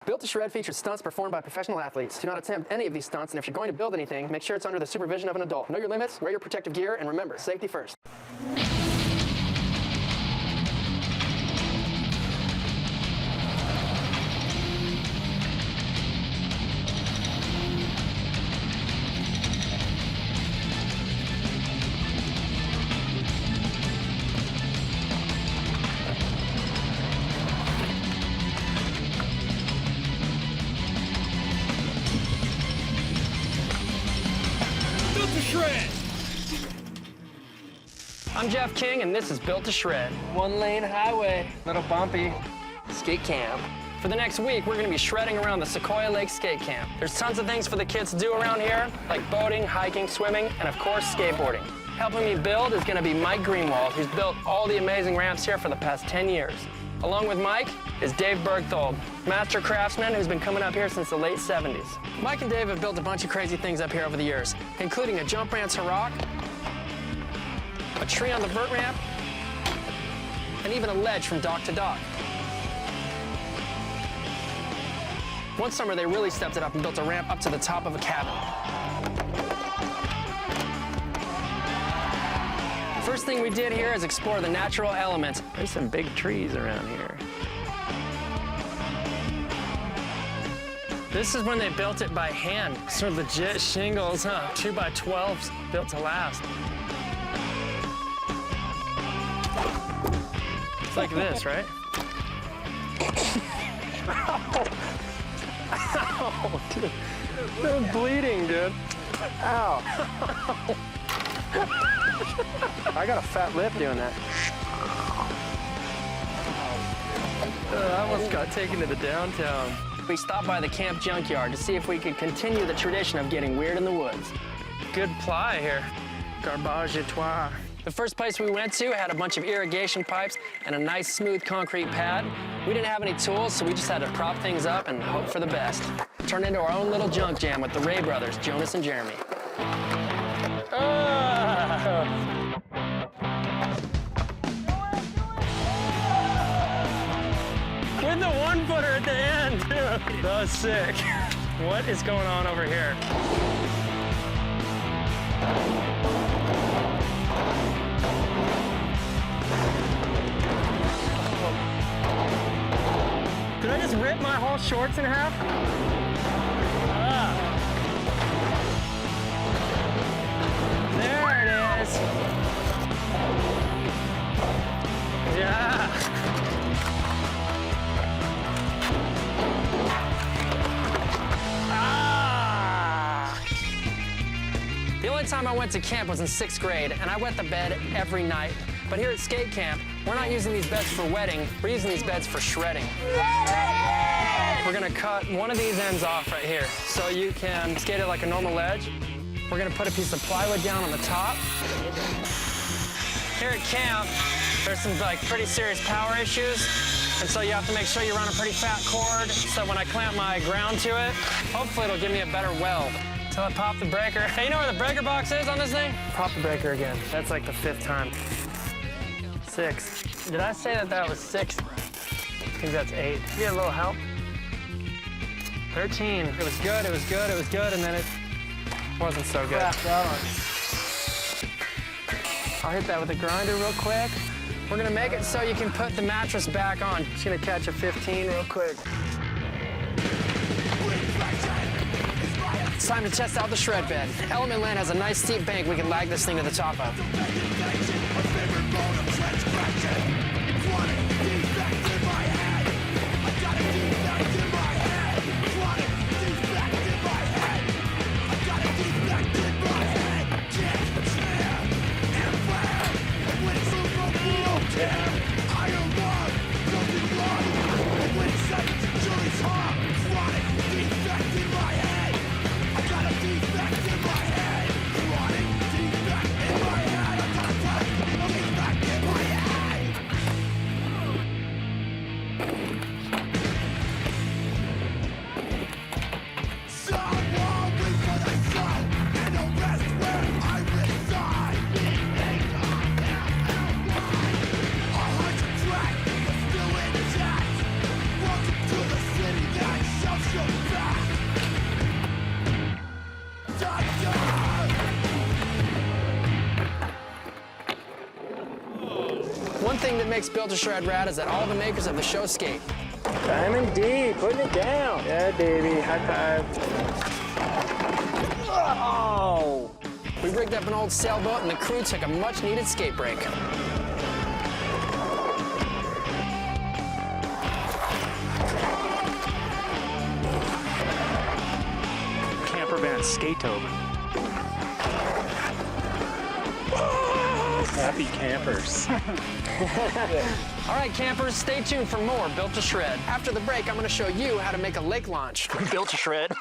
Built to Shred features stunts performed by professional athletes. Do not attempt any of these stunts, and if you're going to build anything, make sure it's under the supervision of an adult. Know your limits, wear your protective gear, and remember, safety first. Shred. I'm Jeff King, and this is Built to Shred. One-lane highway. Little bumpy. Skatecamp. For the next week, we're going to be shredding around the Sequoia Lake Skatecamp. There's tons of things for the kids to do around here, like boating, hiking, swimming, and of course, skateboarding. Helping me build is going to be Mike Greenwald, who's built all the amazing ramps here for the past 10 years. Along with Mike is Dave Bergthold, master craftsman who's been coming up here since the late 70s. Mike and Dave have built a bunch of crazy things up here over the years, including a jump ramp to rock, a tree on the vert ramp, and even a ledge from dock to dock. One summer, they really stepped it up and built a ramp up to the top of a cabin. First thing we did here is explore the natural elements. There's some big trees around here. This is when they built it by hand. Sort of legit shingles, huh? 2x12s built to last. It's like this, right? Ow! Ow, dude. That was bleeding, dude. Ow. I got a fat lip doing that. I almost got taken to the downtown. We stopped by the camp junkyard to see if we could continue the tradition of getting weird in the woods. Good ply here. Garbage et toi. The first place we went to had a bunch of irrigation pipes and a nice smooth concrete pad. We didn't have any tools, so we just had to prop things up and hope for the best. Turned into our own little junk jam with the Wray brothers, Jonas and Jeremy. With the one-footer at the end, too. That was sick. What is going on over here? Did I just rip my whole shorts in half? There it is. Yeah. The only time I went to camp was in 6th grade, and I wet the bed every night. But here at Skatecamp, we're not using these beds for wetting, we're using these beds for shredding. We're gonna cut one of these ends off right here, so you can skate it like a normal ledge. We're gonna put a piece of plywood down on the top. Here at camp, there's some pretty serious power issues, and so you have to make sure you run a pretty fat cord, so when I clamp my ground to it, hopefully it'll give me a better weld. Till I pop the breaker. Hey, you know where the breaker box is on this thing? Pop the breaker again. That's like the 5th time. 6. Did I say that was 6? I think that's 8. You get a little help? 13. It was good, it was good, it was good, and then it wasn't so good. I'll hit that with a grinder real quick. We're gonna make it so you can put the mattress back on. Just gonna catch a 15 real quick. It's time to test out the shred bed. Element Land has a nice steep bank we can lag this thing to the top of. makes Built to Shred rad is that all the makers of the show skate. Diamond D, putting it down. Yeah, baby, high five. Oh! We rigged up an old sailboat and the crew took a much needed skate break. Camper van skate over. Happy campers. All right, campers, stay tuned for more Built to Shred. After the break, I'm going to show you how to make a lake launch. Built to shred.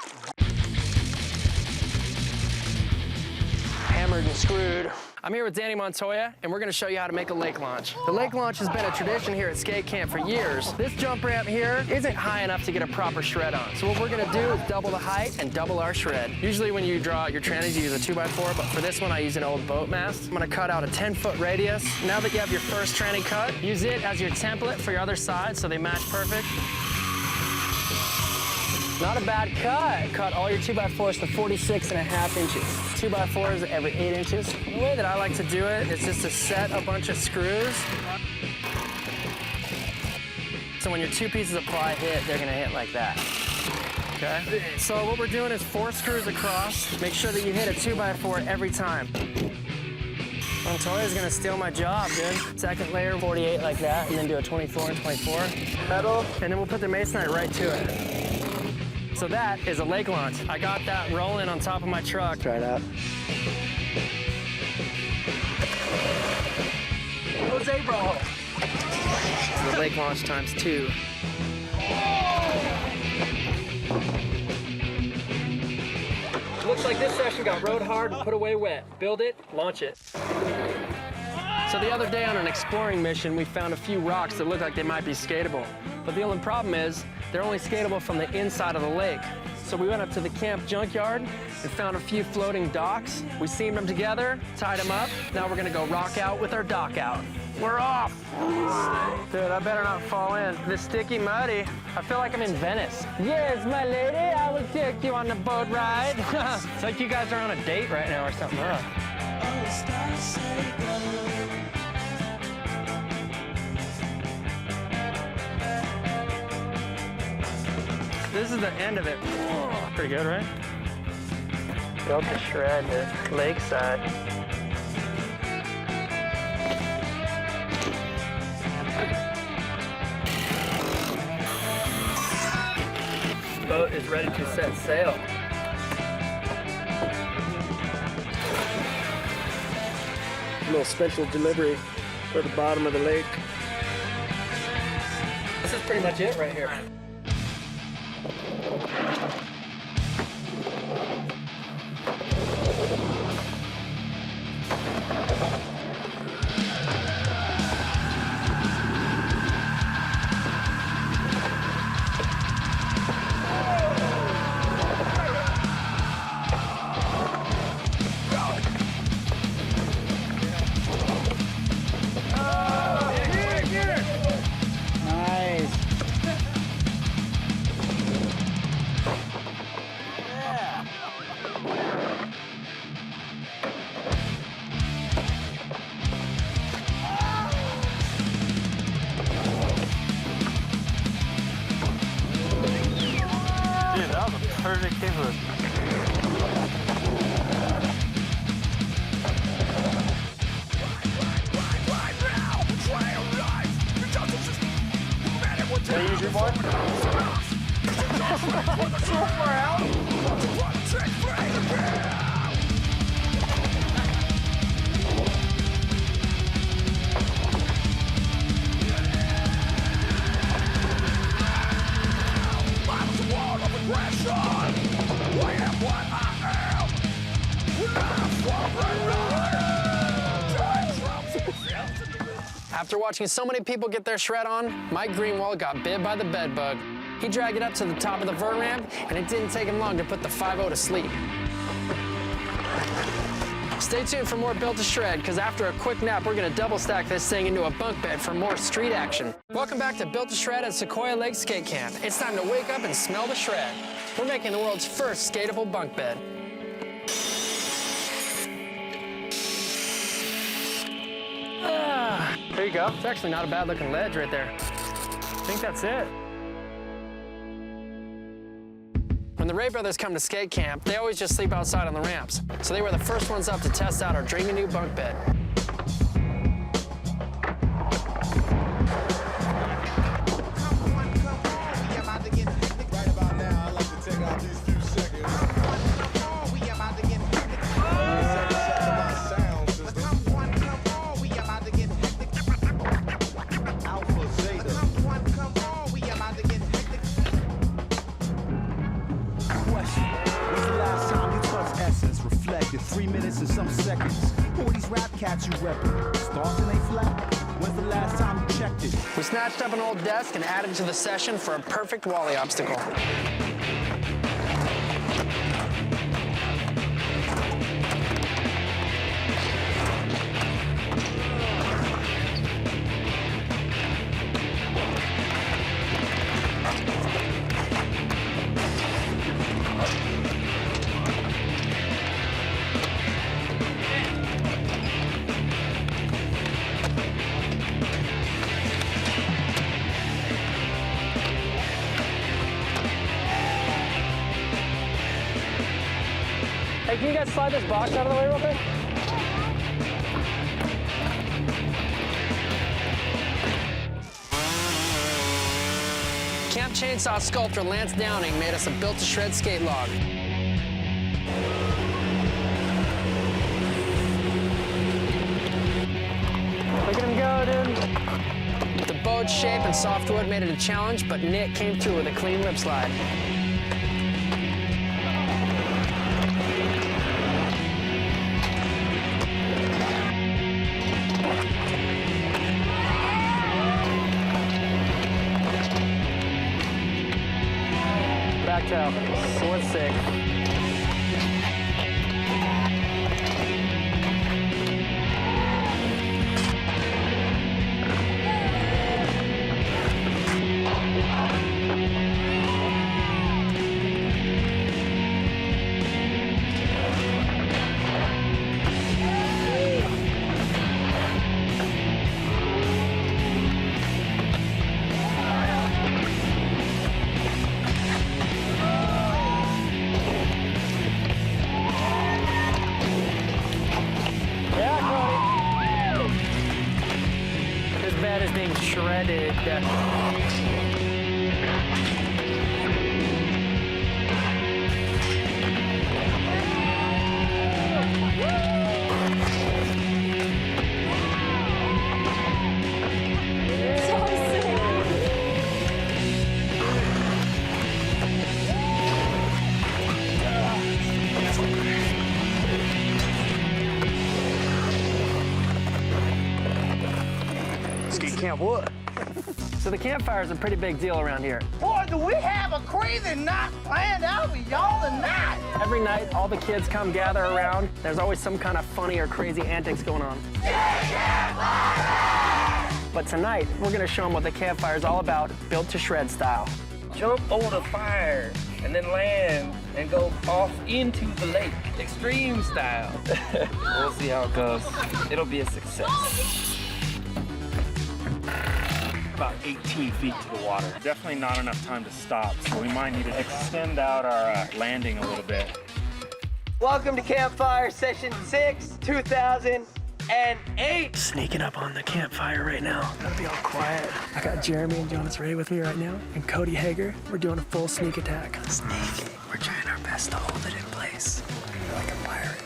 Hammered and screwed. I'm here with Danny Montoya, and we're going to show you how to make a lake launch. The lake launch has been a tradition here at Skatecamp for years. This jump ramp here isn't high enough to get a proper shred on. So what we're going to do is double the height and double our shred. Usually when you draw out your trannies, you use a 2x4, but for this one, I use an old boat mast. I'm going to cut out a 10-foot radius. Now that you have your first tranny cut, use it as your template for your other side so they match perfect. Not a bad cut. Cut all your 2x4s to 46.5 inches. 2x4s every 8 inches. The way that I like to do it is just to set a bunch of screws. So when your two pieces of ply hit, they're gonna hit like that. Okay? So what we're doing is 4 screws across. Make sure that you hit a 2x4 every time. Montoya's gonna steal my job, dude. Second layer, 48 like that, and then do a 24 and 24. Pedal, and then we'll put the masonite right to it. So that is a lake launch. I got that rolling on top of my truck. Try it out. Jose, bro. This is the lake launch times 2. Looks like this session got rode hard and put away wet. Build it, launch it. So the other day on an exploring mission, we found a few rocks that look like they might be skatable. But the only problem is, they're only skatable from the inside of the lake. So we went up to the camp junkyard and found a few floating docks. We seamed them together, tied them up. Now we're gonna go rock out with our dock out. We're off! Dude, I better not fall in. This sticky muddy. I feel like I'm in Venice. Yes, my lady, I will take you on the boat ride. It's like you guys are on a date right now or something, huh? This is the end of it. Oh, pretty good, right? Built to shred the lakeside. The boat is ready to set sail. A little special delivery for the bottom of the lake. This is pretty much it right here. Perfect kickflip. Can I use your board? So far out. After watching so many people get their shred on, Mike Greenwald got bit by the bed bug. He dragged it up to the top of the vert ramp, and it didn't take him long to put the 5-0 to sleep. Stay tuned for more Built to Shred, because after a quick nap, we're going to double stack this thing into a bunk bed for more street action. Welcome back to Built to Shred at Sequoia Lake Skate Camp. It's time to wake up and smell the shred. We're making the world's first skatable bunk bed. There you go. It's actually not a bad looking ledge right there. I think that's it. When the Wray brothers come to skate camp, they always just sleep outside on the ramps. So they were the first ones up to test out our dreamy new bunk bed. Reflected 3 minutes and some seconds. Who are these rap cats you reppin'? Stars and they flat? When's the last time you checked it? We snatched up an old desk and added to the session for a perfect Wally obstacle. Hey, can you guys slide this box out of the way real quick? Camp chainsaw sculptor Lance Downing made us a built-to-shred skate log. Look at him go, dude. The bowed shape and soft wood made it a challenge, but Nick came through with a clean lip slide. Back tail, so let's see. Is being shredded. Skatecamp what? So the campfire is a pretty big deal around here. Boy, do we have a crazy night planned out with y'all tonight. Every night, all the kids come gather around. There's always some kind of funny or crazy antics going on. But tonight, we're gonna show them what the campfire is all about, built to shred style. Jump over the fire and then land and go off into the lake, extreme style. We'll see how it goes. It'll be a success. About 18 feet to the water. Definitely not enough time to stop, so we might need to extend out our landing a little bit. Welcome to Campfire Session 6, 2008. Sneaking up on the campfire right now. Gotta be all quiet. I got Jeremy and Jonas Wray with me right now, and Cody Hager. We're doing a full sneak attack. Sneak. We're trying our best to hold it in place. Like a pirate.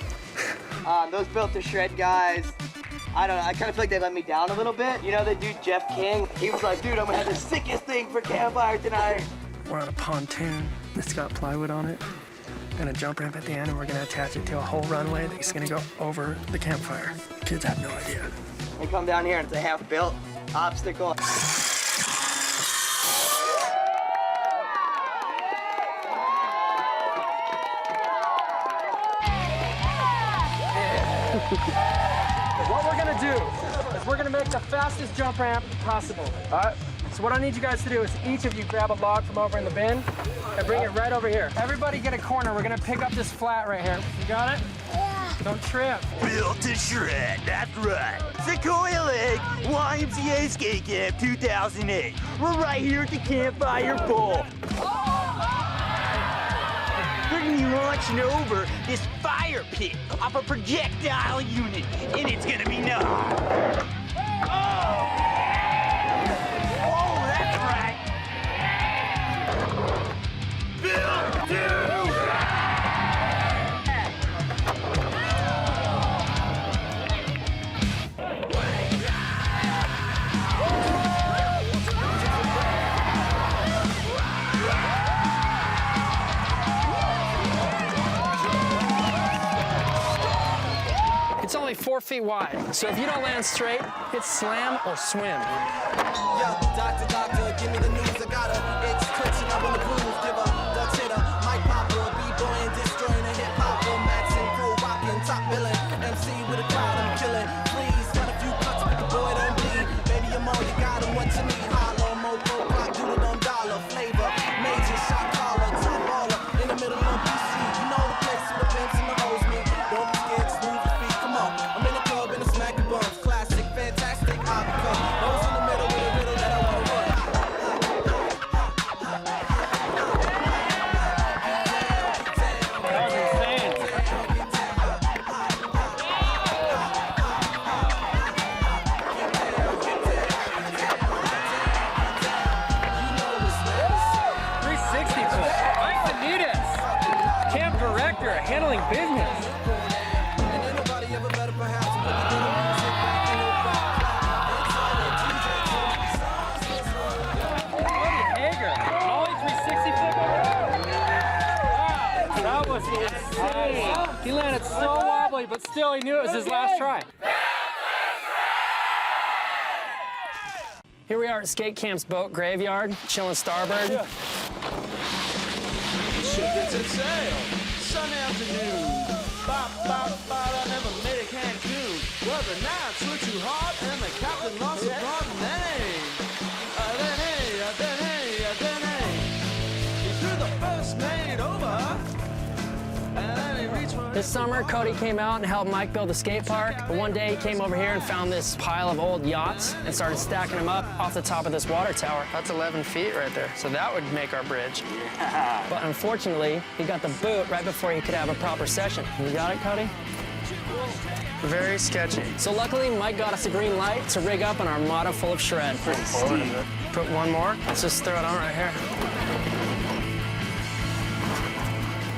Those built to shred guys, I don't know, I kind of feel like they let me down a little bit. You know the dude Jeff King? He was like, dude, I'm gonna have the sickest thing for campfire tonight. We're on a pontoon. It's got plywood on it and a jump ramp at the end, and we're gonna attach it to a whole runway that's gonna go over the campfire. Kids have no idea. We come down here and it's a half-built obstacle. What we're gonna do is we're gonna make the fastest jump ramp possible. All right? So what I need you guys to do is each of you grab a log from over in the bin and bring it right over here. Everybody get a corner. We're gonna pick up this flat right here. You got it? Yeah. Don't trip. Built to shred, that's right. Sequoia Lake, YMCA Skate Camp 2008. We're right here at the Campfire Bowl. We're gonna be launching over this fire pit off a projectile unit, and it's gonna be nuts. Oh, that's right. Built to It's only 4 feet wide, so if you don't land straight, it's slam or swim. Yo, doctor, give me the news. I got her. It's twitching up on the groove. Give her Dutch hitter, Mike Popper, B-boy and destroying a hip hopper, Max and Pro rocking, top billing, MC with a crowd I'm killing. Please, got a few cuts, but the boy don't bleed. Baby, I'm all you got and what you need. Hollow, moco, rock, do it on dollar flavor. Major shot caller, top baller in the middle of BC. You know the place where the pimps and the hoes meet. Don't be scared, smooth your feet. Come on, I'm in the club in a smack and bumps. Classic, fantastic, outcome. Those in the middle with a riddle that I wanna run. That was insane. Camp director, handling business. And ain't nobody ever better perhaps to put the good music back in your Cody Hager, Ollie 360 flip over. Wow, that was insane. He landed so wobbly, but still he knew it was his last try. Here we are at Skatecamp's boat graveyard, chilling starboard. Ship gets its sail. Sunday afternoon. Bop, bop, bop, I never made it Cancun. Well, the nights were too hot and the captain lost his pardon name. Then hey. He threw the first mate over. And then he reached for This summer, Cody came out and helped Mike build a skate park. But one day, he came over here and found this pile of old yachts and started stacking them up off the top of this water tower. That's 11 feet right there. So that would make our bridge. Yeah. But unfortunately, he got the boot right before he could have a proper session. You got it, Cody? Very sketchy. So luckily, Mike got us a green light to rig up an armada full of shred. Pretty steep. Put one more. Let's just throw it on right here.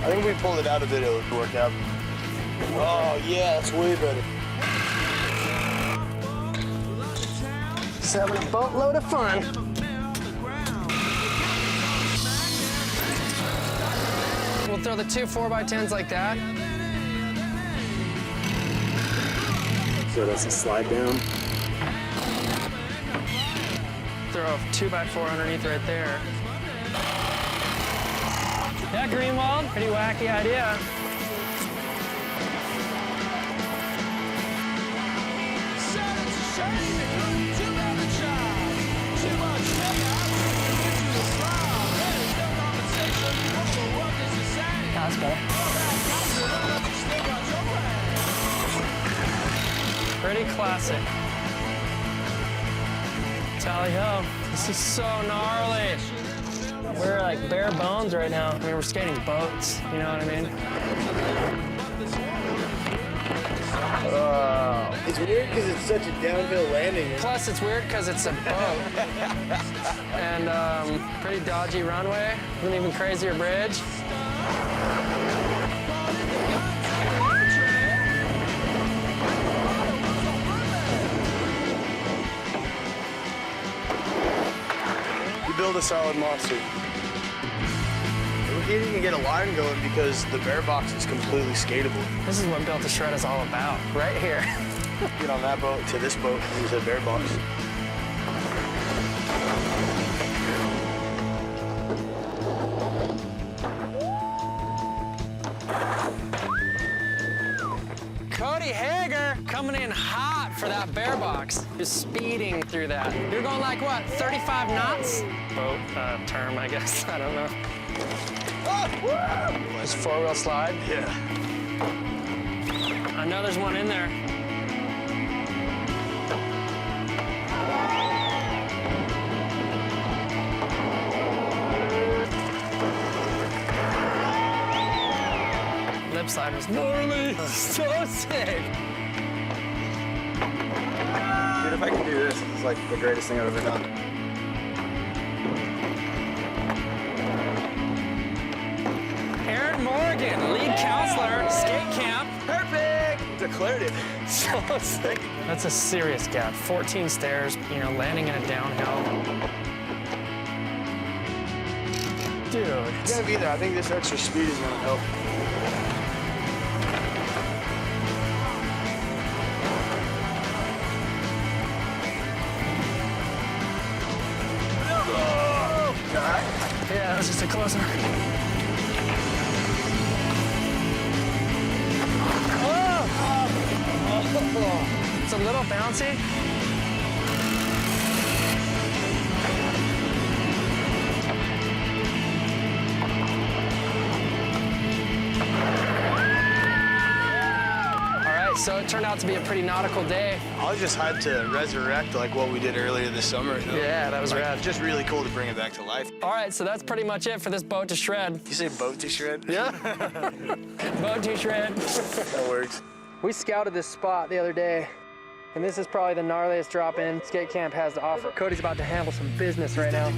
I think if we pulled it out a bit, it would work out. Oh, yeah, that's way better. Just having a boatload of fun. We'll throw the 2 4x10s like that. So that's a slide down. Throw a 2x4 underneath right there. Yeah, Greenwald, pretty wacky idea. That's better. Pretty classic. Tally ho. This is so gnarly. We're like bare bones right now. I mean, we're skating boats, you know what I mean? It's weird because it's such a downhill landing. Plus, it's weird because it's a boat. And pretty dodgy runway, an even crazier bridge. You build a solid monster. We can't even get a line going because the bear box is completely skatable. This is what Built to Shred is all about, right here. Get on that boat to this boat and use a bear box. Cody Hager coming in hot for that bear box. Just speeding through that. You're going like what, 35 knots? Boat term, I guess. I don't know. Just 4-wheel slide? Yeah. I know there's one in there. Lip slide was gnarly. So sick. Dude, if I can do this, it's like the greatest thing I've ever done. Aaron Morgan, lead counselor, Skatecamp. Perfect! Declarative. So sick. That's a serious gap. 14 stairs, you know, landing in a downhill. Dude. It's gonna be there. I think this extra speed is gonna help. Yeah, that was just a close one. Oh! It's a little bouncy. So it turned out to be a pretty nautical day. I was just hyped to resurrect like what we did earlier this summer. You know? Yeah, that was rad. Just really cool to bring it back to life. All right, so that's pretty much it for this boat to shred. You say boat to shred? Yeah. Boat to shred. That works. We scouted this spot the other day, and this is probably the gnarliest drop-in Skatecamp has to offer. Cody's about to handle some business right now.